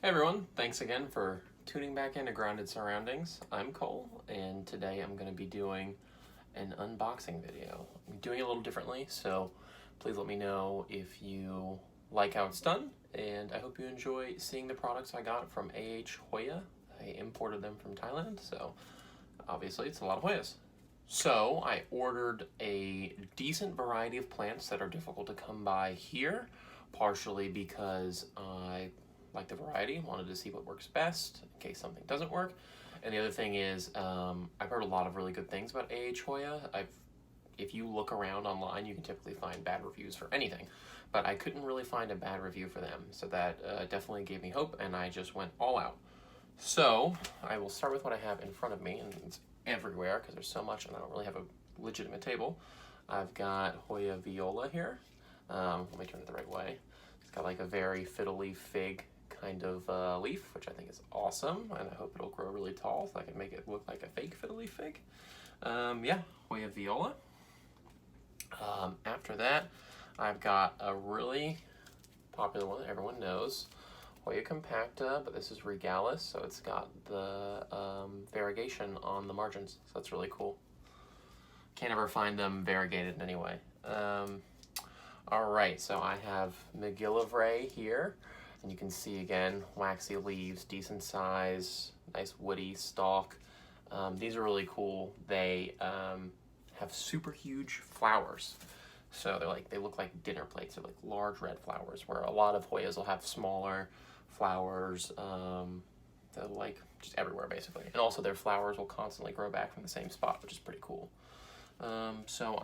Hey everyone, thanks again for tuning back into Grounded Surroundings. I'm Cole, and today I'm going to be doing an unboxing video. I'm doing it a little differently, so please let me know if you like how it's done, and I hope you enjoy seeing the products I got from Hoya. I imported them from Thailand, so obviously it's a lot of Hoyas. So I ordered a decent variety of plants that are difficult to come by here, partially because I like the variety, wanted to see what works best in case something doesn't work. And the other thing is, I've heard a lot of really good things about Hoya. If you look around online, you can typically find bad reviews for anything, but I couldn't really find a bad review for them. So that definitely gave me hope, and I just went all out. So I will start with what I have in front of me, and it's everywhere because there's so much and I don't really have a legitimate table. I've got Hoya Viola here. Let me turn it the right way. It's got like a very fiddly fig kind of leaf, which I think is awesome, and I hope it'll grow really tall so I can make it look like a fake fiddly fig. Yeah, Hoya Viola. After that, I've got a really popular one that everyone knows, Hoya Compacta, but this is Regalis, so it's got the variegation on the margins, so that's really cool. Can't ever find them variegated in any way. Alright, so I have Macgillivrayi here, and you can see again, waxy leaves, decent size, nice woody stalk. These are really cool. They have super huge flowers. So they look like dinner plates. They're like large red flowers, where a lot of Hoyas will have smaller flowers. They're like just everywhere basically. And also their flowers will constantly grow back from the same spot, which is pretty cool. So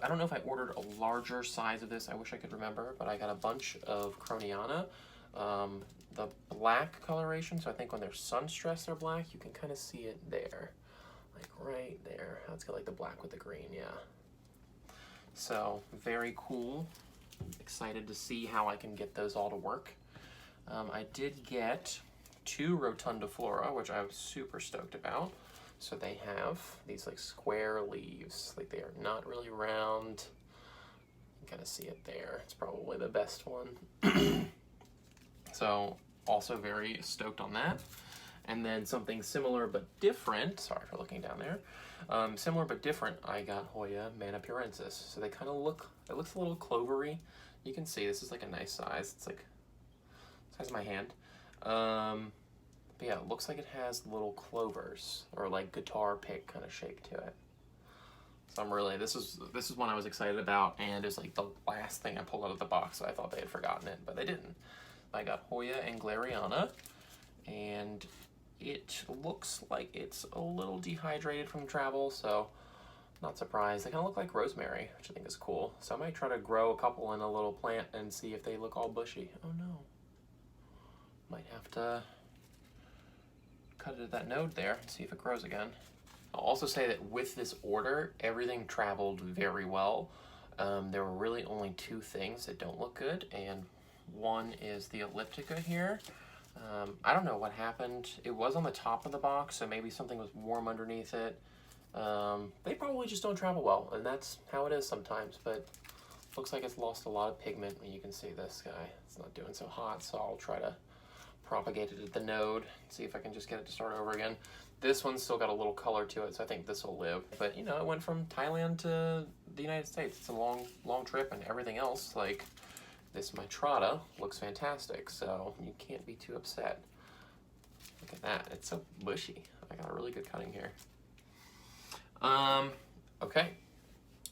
I don't know if I ordered a larger size of this. I wish I could remember, but I got a bunch of Krohniana. The black coloration, so I think when they're sun stressed they're black. You can kind of see it there, like right there. It's got like the black with the green, yeah. So very cool. Excited to see how I can get those all to work. I did get 2 Rotundiflora, which I was super stoked about. So they have these like square leaves, like they are not really round. You can kind of see it there. It's probably the best one. So also very stoked on that. And then something similar but different, sorry for looking down there, similar but different, I got Hoya Manipurensis. So they kind of look, it looks a little clovery. You can see this is like a nice size. It's like the size of my hand. But yeah, it looks like it has little clovers or like guitar pick kind of shape to it. So I'm really, this is one I was excited about, and it's like the last thing I pulled out of the box, so I thought they had forgotten it, but they didn't. I got Hoya Engleriana, and it looks like it's a little dehydrated from travel, so not surprised. They kind of look like rosemary, which I think is cool. So I might try to grow a couple in a little plant and see if they look all bushy. Oh no. Might have to cut it at that node there and see if it grows again. I'll also say that with this order, everything traveled very well. There were really only 2 things that don't look good, and one is the Elliptica here. I don't know what happened. It was on the top of the box, so maybe something was warm underneath it. They probably just don't travel well, and that's how it is sometimes, but looks like it's lost a lot of pigment. You can see this guy, it's not doing so hot, so I'll try to propagate it at the node, see if I can just get it to start over again. This one's still got a little color to it, so I think this will live. But you know, it went from Thailand to the United States. It's a long trip, and everything else, like this Mitrata, looks fantastic, so you can't be too upset. Look at that, it's so bushy. I got a really good cutting here. Okay,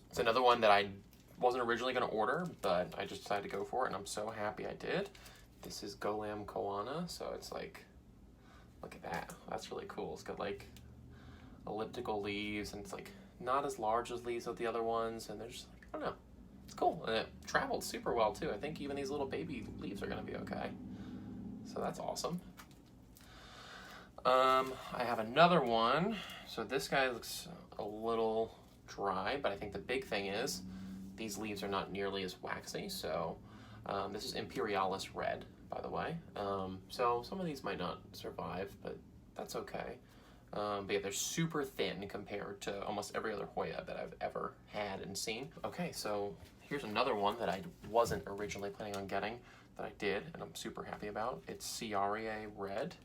it's another one that I wasn't originally going to order, but I just decided to go for it, and I'm so happy I did. This is Golamcoiana, so it's like, look at that, that's really cool. It's got like elliptical leaves, and it's like not as large as leaves of the other ones, and there's like, I don't know, it's cool. And it traveled super well too. I think even these little baby leaves are gonna be okay. So that's awesome. I have another one. So this guy looks a little dry, but I think the big thing is these leaves are not nearly as waxy. So this is Imperialis Red, by the way. So some of these might not survive, but that's okay. But yeah, they're super thin compared to almost every other Hoya that I've ever had and seen. Okay, so here's another one that I wasn't originally planning on getting. that I did, and I'm super happy about. It's Siariae Red.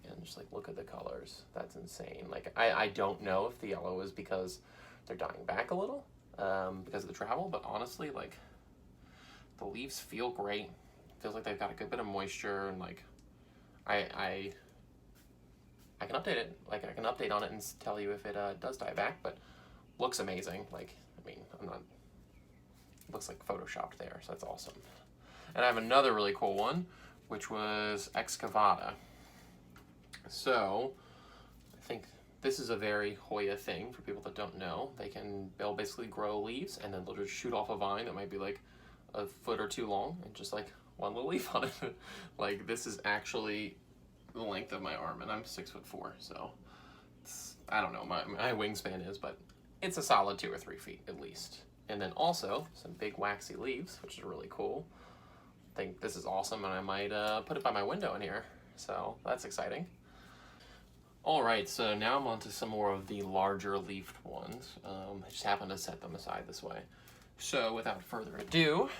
And just like, look at the colors. That's insane. Like, I don't know if the yellow is because they're dying back a little because of the travel, but honestly, like, the leaves feel great. Feels like they've got a good bit of moisture, and like, I can update it. Like, I can update on it and tell you if it does die back, but looks amazing. Like, I mean, looks like photoshopped there, so that's awesome. And I have another really cool one, which was Excavata. So, I think this is a very Hoya thing for people that don't know. They'll basically grow leaves, and then they'll just shoot off a vine that might be like a foot or two long, and just like one little leaf on it. Like, this is actually the length of my arm, and I'm 6'4", so I don't know my wingspan is, but it's a solid 2 or 3 feet at least. And then also some big waxy leaves, which is really cool. I think this is awesome, and I might put it by my window in here, so that's exciting. All right, so now I'm on to some more of the larger leafed ones. I just happened to set them aside this way. So without further ado,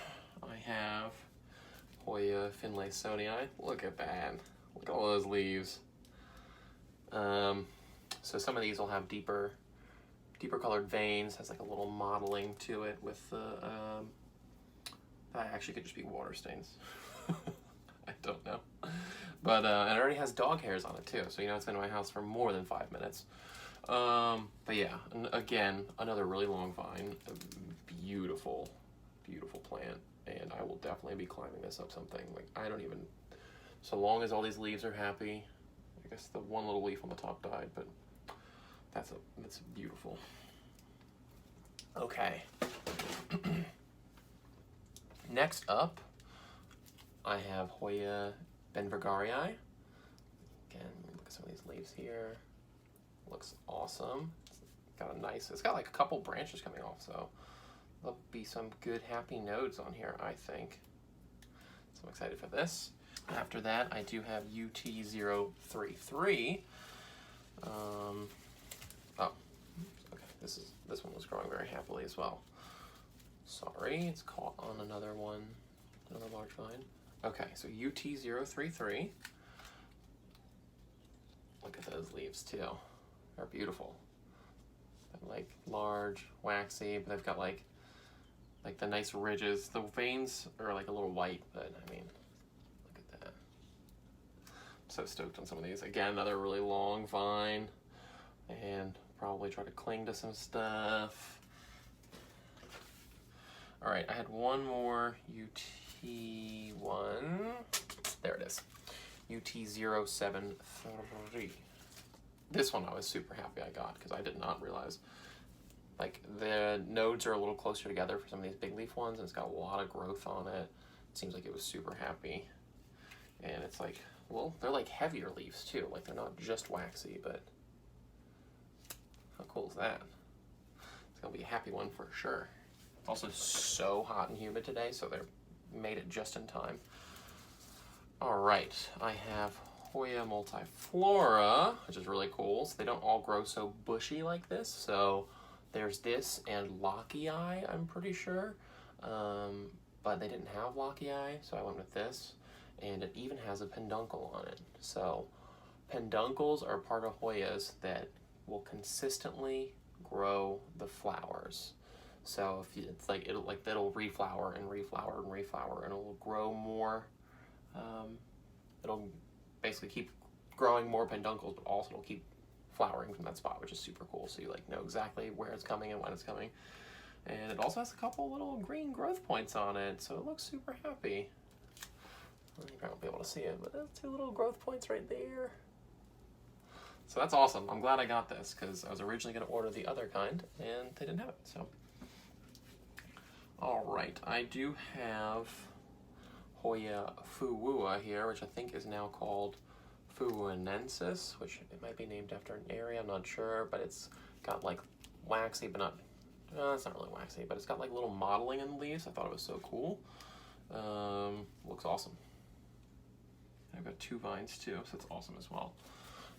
I have Hoya Finlaysonii. Look at that. Look at all those leaves. So some of these will have deeper colored veins, has like a little modeling to it with the, that actually could just be water stains. I don't know. But it already has dog hairs on it too, so you know it's been in my house for more than 5 minutes. But yeah, again, another really long vine, a beautiful, beautiful plant, and I will definitely be climbing this up something. Like, I don't even, so long as all these leaves are happy. I guess the one little leaf on the top died, but that's beautiful. Okay. Next up, I have Hoya Benvergarii. Again, look at some of these leaves here. Looks awesome. It's got like a couple branches coming off, so there'll be some good happy nodes on here, I think. So I'm excited for this. After that, I do have UT-033. Okay, this one was growing very happily as well. Sorry, it's caught on another one, another large vine. Okay, so UT-033. Look at those leaves too. They're beautiful. They're like large, waxy, but they've got like the nice ridges. The veins are like a little white, but I mean, look at that. I'm so stoked on some of these. Again, another really long vine, and probably try to cling to some stuff. All right, I had one more UT1. There it is. UT-073. This one I was super happy I got because I did not realize. Like, the nodes are a little closer together for some of these big leaf ones, and it's got a lot of growth on it. It seems like it was super happy. And it's like, well, they're like heavier leaves too. Like, they're not just waxy, but how cool is that? It's gonna be a happy one for sure. It's also so hot and humid today, so they made it just in time. All right, I have Hoya Multiflora, which is really cool. So they don't all grow so bushy like this. So there's this and Lockii, I'm pretty sure. But they didn't have Lockii, so I went with this. And it even has a peduncle on it. So peduncles are part of Hoyas that will consistently grow the flowers. So if you, it's like it'll reflower and reflower and reflower, and it'll grow more. It'll basically keep growing more peduncles, but also it'll keep flowering from that spot, which is super cool. So you like know exactly where it's coming and when it's coming. And it also has a couple little green growth points on it, so it looks super happy. You probably won't be able to see it, but there's 2 little growth points right there. So that's awesome. I'm glad I got this because I was originally going to order the other kind, and they didn't have it. So, all right, I do have Hoya Phuwuaensis here, which I think is now called Phuwuaensis, which it might be named after an area, I'm not sure, but it's got like waxy, but not, it's not really waxy, but it's got like little modeling in the leaves. I thought it was so cool. Looks awesome. I've got 2 vines too, so it's awesome as well.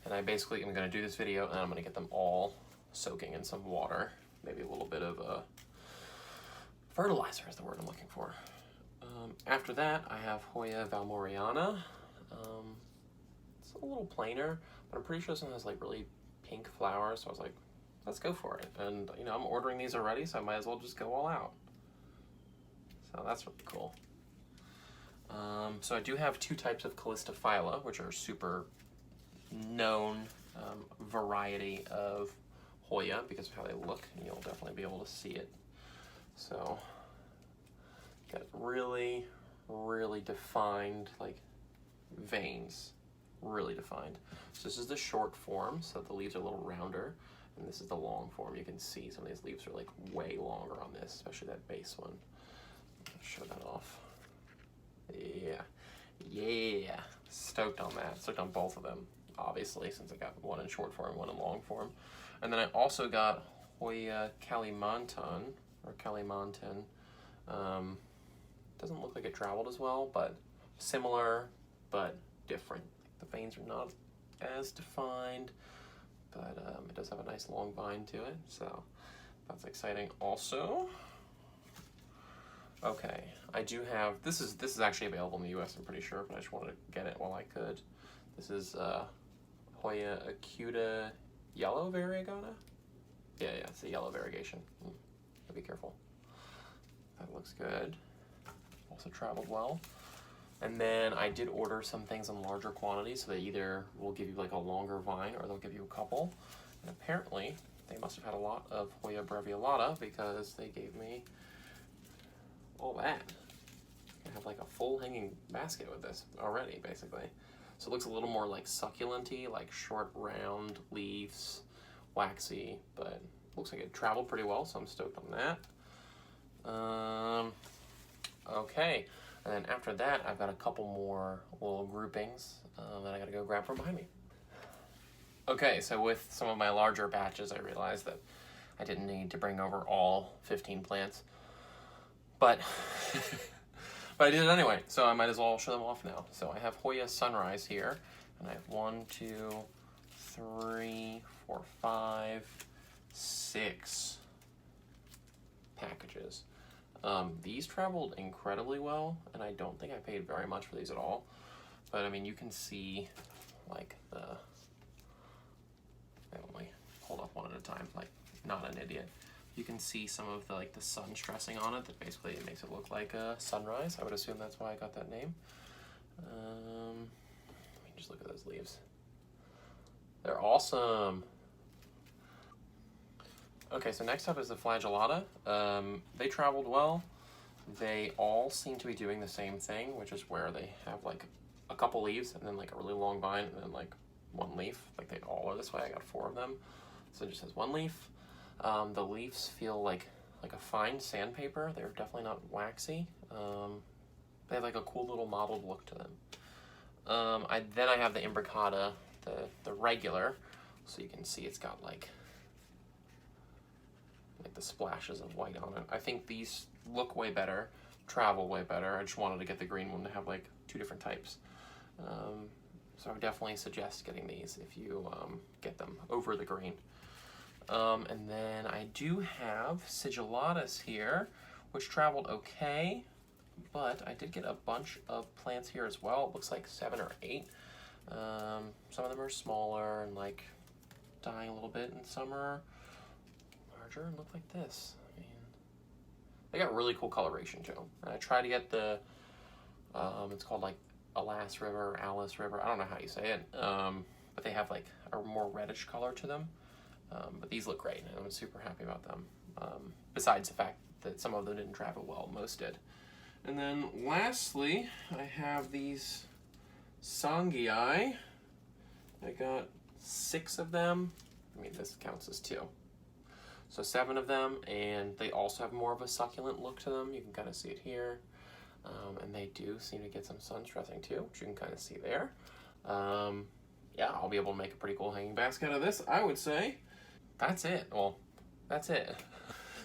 And I basically am going to do this video, and I'm going to get them all soaking in some water, maybe a little bit of fertilizer is the word I'm looking for. After that, I have Hoya Valmayoriana. It's a little plainer, but I'm pretty sure this one has like really pink flowers, so I was like, let's go for it. And you know, I'm ordering these already, so I might as well just go all out. So that's really cool. So I do have two types of Callistophylla, which are super known variety of Hoya because of how they look, and you'll definitely be able to see it. So got really, really defined like veins, really defined. So this is the short form, so the leaves are a little rounder, and this is the long form. You can see some of these leaves are like way longer on this, especially that base one. I'll show that off. Yeah, stoked on that. Stoked on both of them, obviously, since I got one in short form, one in long form. And then I also got Hoya Kalimantan, or Kalimantan. Doesn't look like it traveled as well, but similar, but different. The veins are not as defined, but it does have a nice long vine to it, so that's exciting also. Okay, I do have, this is actually available in the US, I'm pretty sure, but I just wanted to get it while I could. This is Hoya Acuta yellow variegata? Yeah, it's a yellow variegation. Be careful. That looks good. Also traveled well. And then I did order some things in larger quantities, so they either will give you like a longer vine or they'll give you a couple. And apparently they must have had a lot of Hoya Breviolata because they gave me all that. I have like a full hanging basket with this already, basically. So it looks a little more like succulent-y, like short, round leaves, waxy, but looks like it traveled pretty well, so I'm stoked on that. Okay, and then after that, I've got a couple more little groupings that I gotta go grab from behind me. Okay, so with some of my larger batches, I realized that I didn't need to bring over all 15 plants. But I did it anyway, so I might as well show them off now. So I have Hoya Sunrise here, and I have 1, 2, 3, 4, 5, 6 packages. These traveled incredibly well, and I don't think I paid very much for these at all. But I mean, you can see like the, let me hold up one at a time, like not an idiot. You can see some of the like the sun stressing on it that basically it makes it look like a sunrise. I would assume that's why I got that name. Let me just look at those leaves. They're awesome. Okay, so next up is the Flagellata. They traveled well. They all seem to be doing the same thing, which is where they have like a couple leaves and then like a really long vine and then like one leaf. Like they all are this way. I got 4 of them. So it just has one leaf. The leaves feel like a fine sandpaper. They're definitely not waxy. They have like a cool little mottled look to them. Then I have the Imbricata, the regular, so you can see it's got like the splashes of white on it. I think these look way better, travel way better. I just wanted to get the green one to have like 2 different types. So I would definitely suggest getting these if you get them over the green. And then I do have Sigillatis here, which traveled okay, but I did get a bunch of plants here as well. It looks like 7 or 8. Some of them are smaller and like dying a little bit, and some are larger and look like this. I mean, they got really cool coloration to them. And I try to get the, it's called like Alice River, I don't know how you say it, but they have like a more reddish color to them. But these look great, and I'm super happy about them. Besides the fact that some of them didn't travel well, most did. And then lastly, I have these Tsangii. I got 6 of them. I mean, this counts as 2. So 7 of them, and they also have more of a succulent look to them. You can kind of see it here. And they do seem to get some sun stressing too, which you can kind of see there. Yeah, I'll be able to make a pretty cool hanging basket out of this, I would say. That's it. Well, that's it.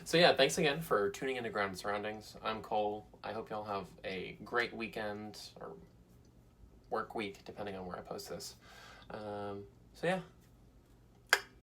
So yeah, thanks again for tuning into Ground and Surroundings. I'm Cole. I hope y'all have a great weekend or work week, depending on where I post this. So yeah,